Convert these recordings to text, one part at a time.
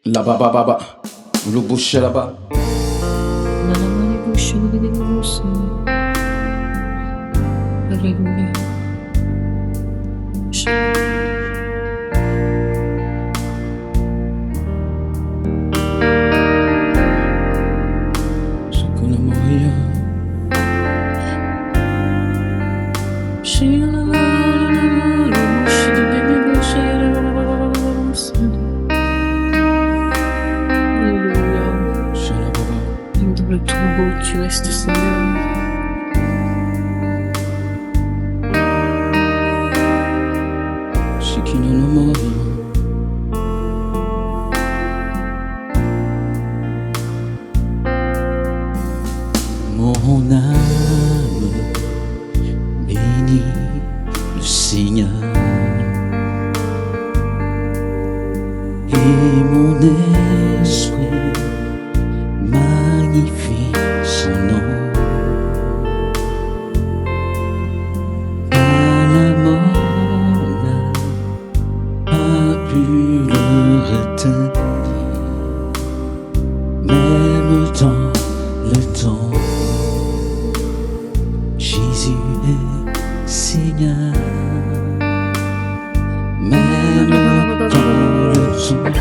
Là-bas, baba, le boucher là-bas. Le tombeau, tu restes Seigneur. Mon âme bénit le Seigneur et mon esprit magnifie son nom. Car la mort n'a pas pu le retenir, même dans le temps. Jésus est Seigneur, même dans le temps.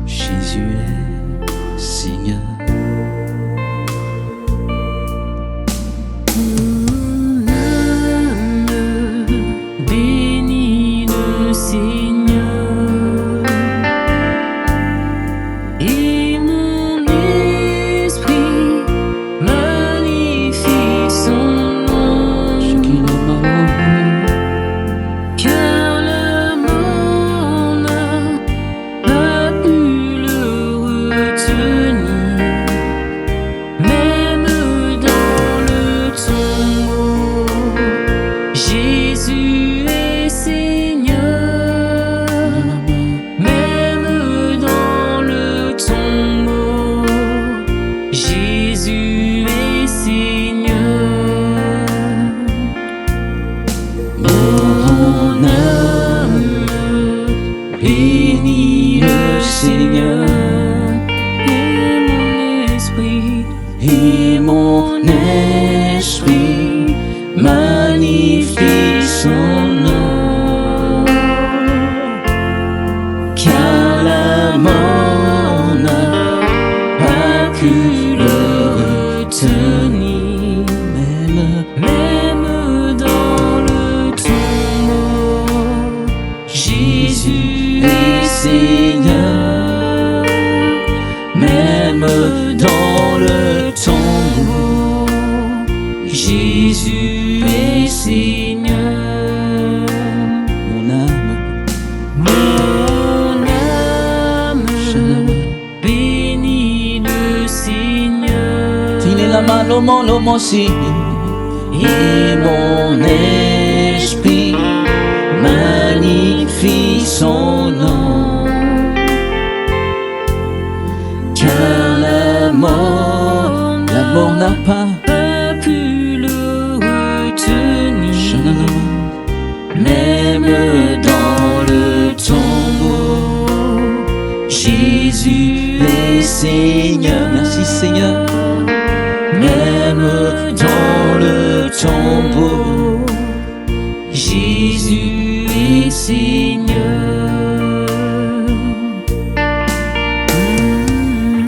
Jésus est Seigneur. Mon âme bénit le Seigneur et mon esprit magnifie son nom. Car la mort n'a pas pu le retenir, même dans le tombeau. Jésus est Seigneur, même dans le tombeau. Jésus est Seigneur. Mon âme bénit le Seigneur Et mon esprit magnifie son nom. Car la mort n'a pas pu le retenir, même dans le tombeau. Jésus est Seigneur, même dans le tombeau. Jésus est Seigneur. Mon âme bénit le Seigneur. Tine la mano lomo si. Et mon esprit magnifie son nom. Car la mort n'a pas Pu le retenir, même dans le tombeau. Jésus est Seigneur, merci Seigneur, même dans le tombeau. Jésus est Seigneur.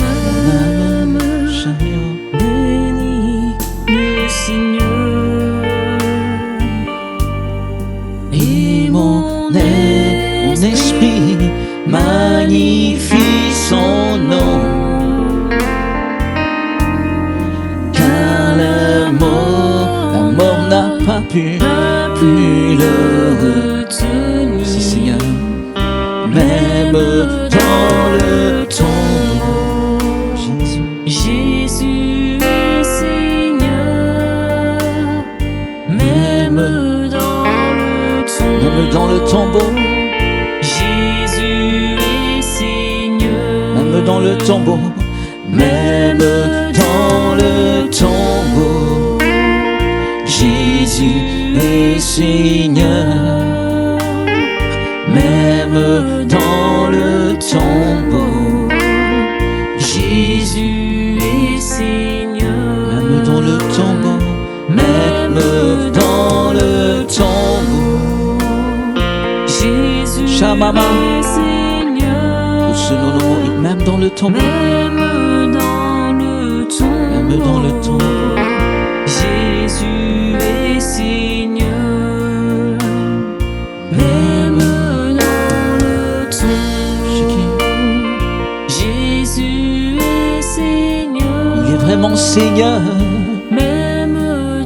Mon âme Bénis le Seigneur et mon esprit magnifie son nom. Car la mort n'a pas pu le retenir. Si Seigneur, même dans le tombeau. Jésus est Seigneur, même dans le tombeau. Jésus est Seigneur, Même dans le tombeau, même dans le tombeau. Jésus est Seigneur, même dans le tombeau. Jésus est Seigneur. Même dans le tombeau, même dans le tombeau. Jésus Shamama. est Seigneur. Même dans le tombeau, Même dans le tombeau. même dans le tombeau. Jésus est Seigneur. Même dans le tombeau. Jésus est Seigneur. Il est vraiment Seigneur, Même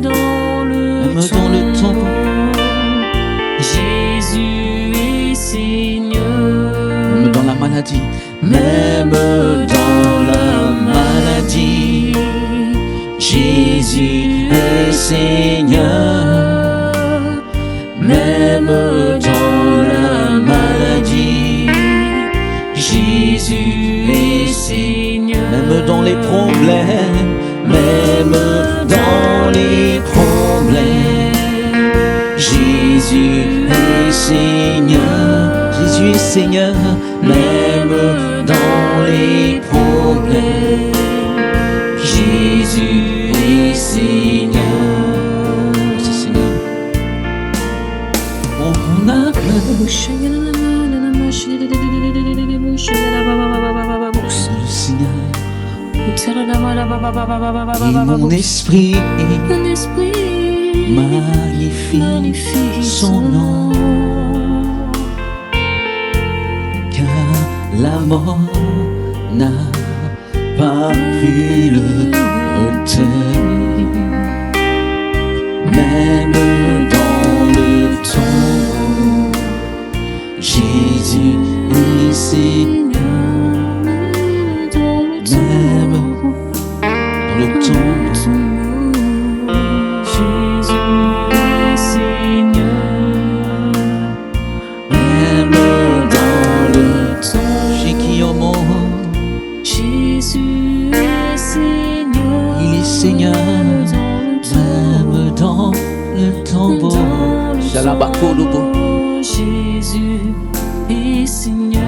dans le tombeau. Jésus est Seigneur. Même dans la maladie, même dans la maladie. Jésus est Seigneur. Même dans la maladie. Jésus est Seigneur. Même dans les problèmes, même dans les problèmes. Jésus est Seigneur. Jésus est Seigneur. Même dans les problèmes. Jésus est Seigneur. C'est Seigneur. On a peur le Seigneur. Et mon esprit Mon esprit magnifie son nom. Car la mort n'a pas pu le retenir. Même dans le tombeau, Jésus est Seigneur. Même dans le tombeau, Jésus est Seigneur. même dans le tombeau, Shikiomo, Jésus est Seigneur. il est Seigneur. Même dans le tombeau, Shalabakolobo. Jésus est Seigneur.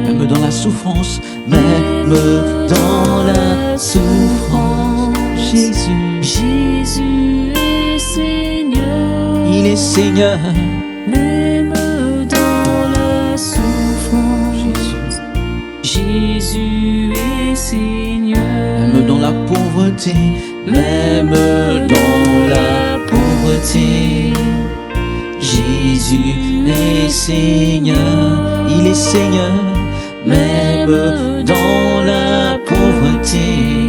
Même dans la souffrance, même dans la souffrance, Jésus est Seigneur. il est Seigneur. Même dans la souffrance, Jésus est Seigneur. Même dans la pauvreté, même dans la pauvreté, Jésus est Seigneur. Il est Seigneur. Même dans la pauvreté,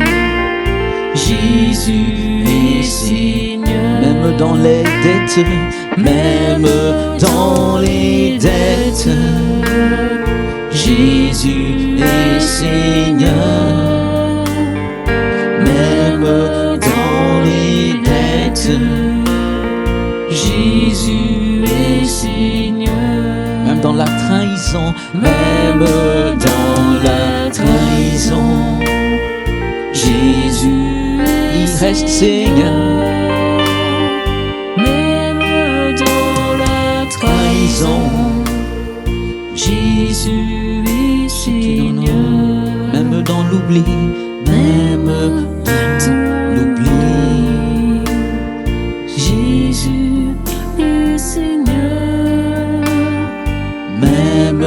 Jésus est Seigneur. même dans les dettes, même dans les dettes, Jésus est Seigneur. Même dans les dettes, Jésus est Seigneur. même dans la trahison, même dans la trahison, Jésus, il reste Seigneur. Même dans la trahison, Jésus est Seigneur. Même dans l'oubli, même dans l'oubli, Jésus est Seigneur. même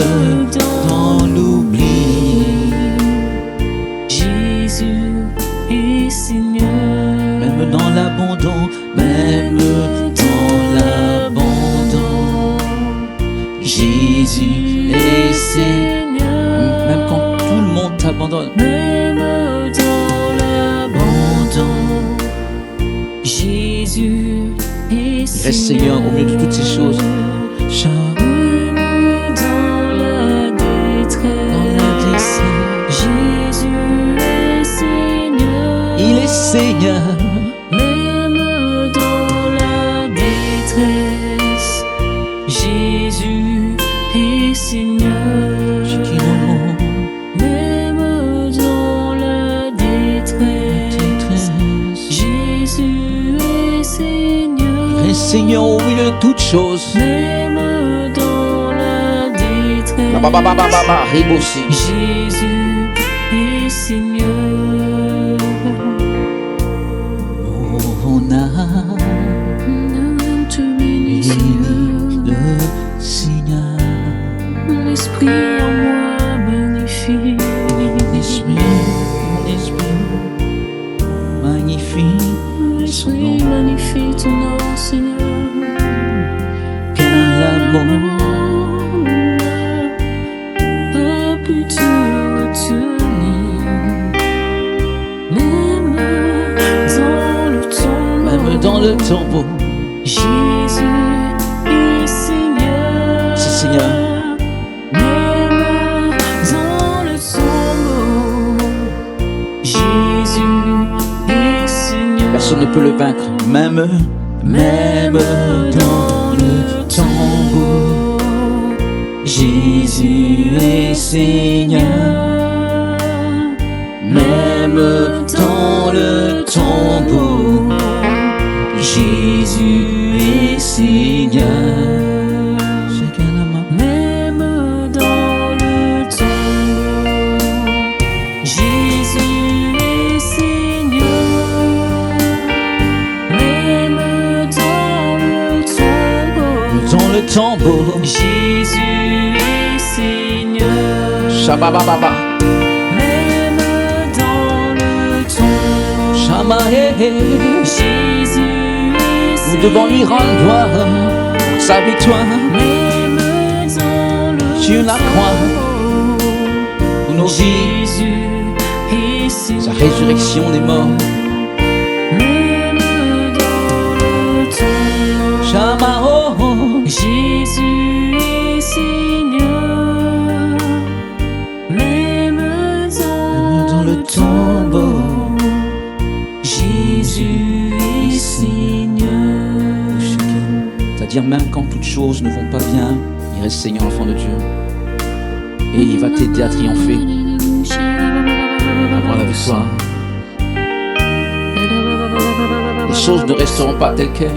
dans l'oubli, Jésus est Seigneur. même dans l'abandon, même dans l'abandon, Jésus est Seigneur. Même quand tout le monde t'abandonne, Même dans l'abandon, Jésus est il reste Seigneur au milieu de toutes ces choses. Même dans la détresse, Jésus est Seigneur. Il est Seigneur. Même dans la détresse, Jésus est Seigneur. Même dans la détresse, Jésus est Seigneur. Il est Seigneur au milieu de toutes choses. Même dans la La ba ba ba ba ba ba. Ribosi. Jésus est Seigneur. On a béni le Seigneur. Mon esprit en moi magnifie. Mon esprit magnifie Mon son esprit nom. magnifie ton nom, Seigneur. Quel amour, Pas pu te retenir. Même même dans le tombeau. Jésus est Seigneur. C'est Seigneur. Même dans le tombeau, Jésus est Seigneur. Personne ne peut le vaincre. Même dans le tombeau, Jésus est Seigneur. Même dans le tombeau, Jésus est Seigneur. Même dans le tombeau, Jésus est Seigneur. Même dans le tombeau, Jésus est Seigneur. Shabababa. Même dans le tombeau, Jésus est Seigneur. Nous devons lui rendre gloire pour sa victoire. Même dans le Sur la croix, pour nos vies, Jésus est Seigneur. sa résurrection des morts. Même dans le tombeau, Shamao, Jésus est Seigneur. Même dans le tombeau, Jésus est Seigneur. c'est-à-dire même quand toutes choses ne vont pas bien, il reste Seigneur, enfant de Dieu. Et il va t'aider à triompher, à avoir la victoire. Les choses ne resteront pas telles quelles.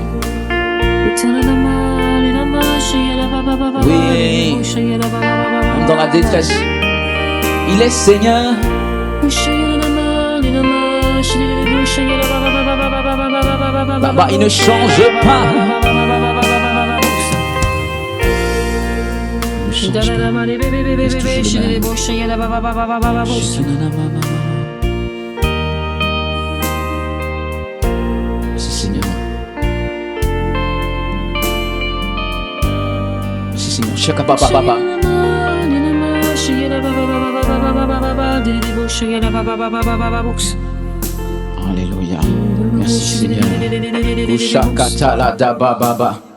Oui, même dans la détresse, il est Seigneur. Là-bas, il ne change pas. Il ne change pas. C'est Seigneur. C'est Seigneur. Chaka papa papa. Alléluia. Merci Seigneur. Ushakata la da ba ba ba.